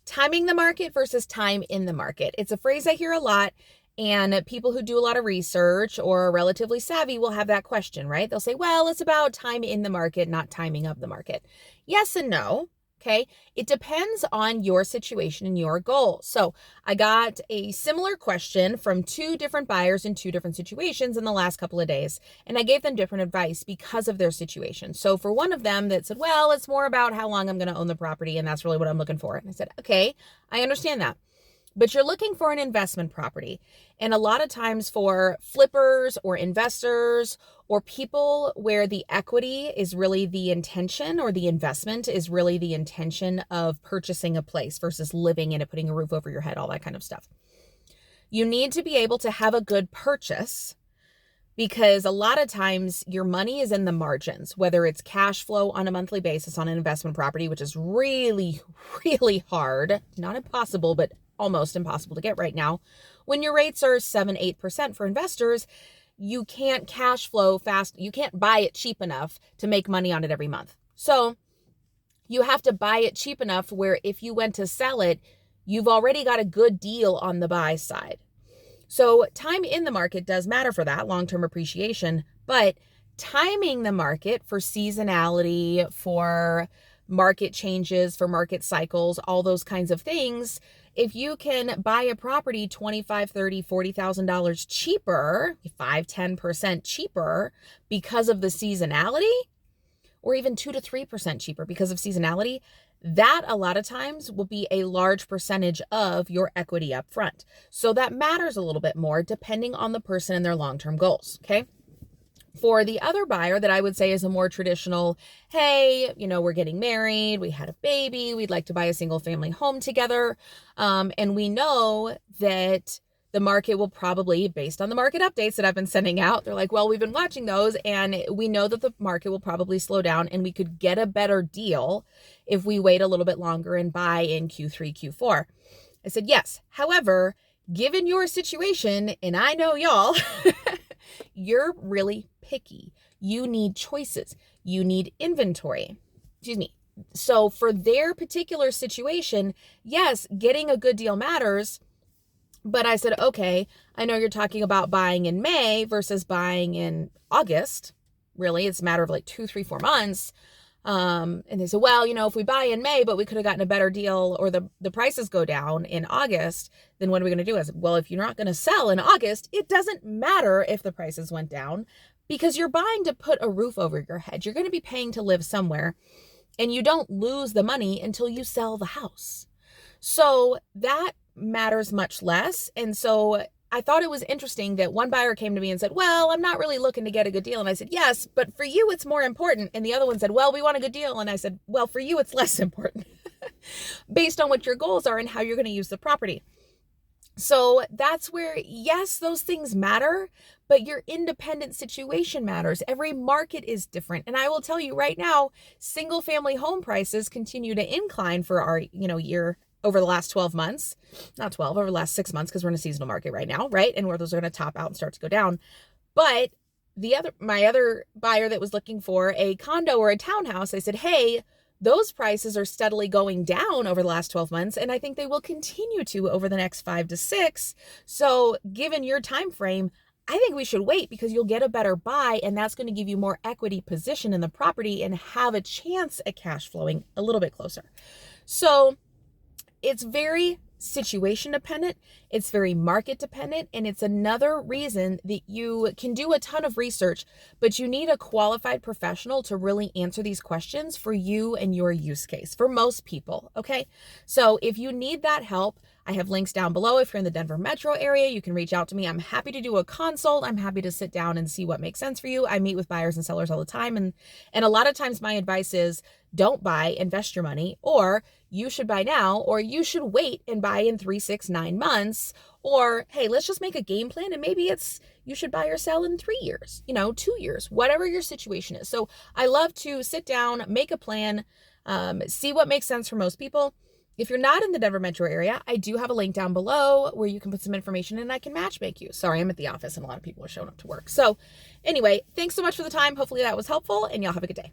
timing the market versus time in the market. It's a phrase I hear a lot, and people who do a lot of research or are relatively savvy will have that question, right? They'll say, well, it's about time in the market, not timing of the market. Yes and no. Okay. It depends on your situation and your goals. So I got a similar question from two different buyers in two different situations in the last couple of days, and I gave them different advice because of their situation. So for one of them that said, well, it's more about how long I'm going to own the property, and that's really what I'm looking for. And I said, okay, I understand that. But you're looking for an investment property. And a lot of times for flippers or investors or people where the equity is really the intention, or the investment is really the intention of purchasing a place versus living in it, putting a roof over your head, all that kind of stuff. You need to be able to have a good purchase, because a lot of times your money is in the margins, whether it's cash flow on a monthly basis on an investment property, which is really, really hard, not impossible, but almost impossible to get right now. When your rates are 7-8% for investors, you can't cash flow fast. You can't buy it cheap enough to make money on it every month. So you have to buy it cheap enough where if you went to sell it, you've already got a good deal on the buy side. So time in the market does matter for that long-term appreciation, but timing the market for seasonality, for market changes, for market cycles, all those kinds of things, if you can buy a property $25,000, $30,000, $40,000 cheaper, 5-10% cheaper because of the seasonality, or even 2 to 3% cheaper because of seasonality, that a lot of times will be a large percentage of your equity up front. So that matters a little bit more depending on the person and their long-term goals, okay? For the other buyer that I would say is a more traditional, hey, we're getting married, we had a baby, we'd like to buy a single family home together. And we know that the market will probably, based on the market updates that I've been sending out, they're like, well, we've been watching those and we know that the market will probably slow down and we could get a better deal if we wait a little bit longer and buy in Q3, Q4. I said, yes. However, given your situation, and I know y'all, you're really picky. You need choices. You need inventory. Excuse me. So for their particular situation, yes, getting a good deal matters. But I said, okay, I know you're talking about buying in May versus buying in August. Really, it's a matter of like 2, 3, 4 months. And they said, well, if we buy in May, but we could have gotten a better deal, or the prices go down in August, then what are we going to do? I said, well, if you're not going to sell in August, it doesn't matter if the prices went down, because you're buying to put a roof over your head. You're going to be paying to live somewhere, and you don't lose the money until you sell the house. So that matters much less. And so I thought it was interesting that one buyer came to me and said, well, I'm not really looking to get a good deal. And I said, yes, but for you, it's more important. And the other one said, well, we want a good deal. And I said, well, for you, it's less important based on what your goals are and how you're going to use the property. So that's where, yes, those things matter, but your independent situation matters. Every market is different. And I will tell you right now, single family home prices continue to incline for our, year over the last 12 months, not 12, over the last 6 months, because we're in a seasonal market right now, right? And where those are going to top out and start to go down. But my other buyer that was looking for a condo or a townhouse, I said, hey, those prices are steadily going down over the last 12 months. And I think they will continue to over the next 5 to 6. So given your time frame, I think we should wait, because you'll get a better buy, and that's going to give you more equity position in the property and have a chance at cash flowing a little bit closer. So it's very situation dependent. It's very market dependent. And it's another reason that you can do a ton of research, but you need a qualified professional to really answer these questions for you and your use case for most people. Okay. So if you need that help, I have links down below. If you're in the Denver metro area, you can reach out to me. I'm happy to do a consult. I'm happy to sit down and see what makes sense for you. I meet with buyers and sellers all the time. And a lot of times my advice is don't buy, invest your money, or you should buy now, or you should wait and buy in 3, 6, 9 months, or, hey, let's just make a game plan. And maybe you should buy or sell in 3 years, 2 years, whatever your situation is. So I love to sit down, make a plan, see what makes sense for most people. If you're not in the Denver metro area, I do have a link down below where you can put some information and I can match make you. Sorry, I'm at the office and a lot of people are showing up to work. So anyway, thanks so much for the time. Hopefully that was helpful, and y'all have a good day.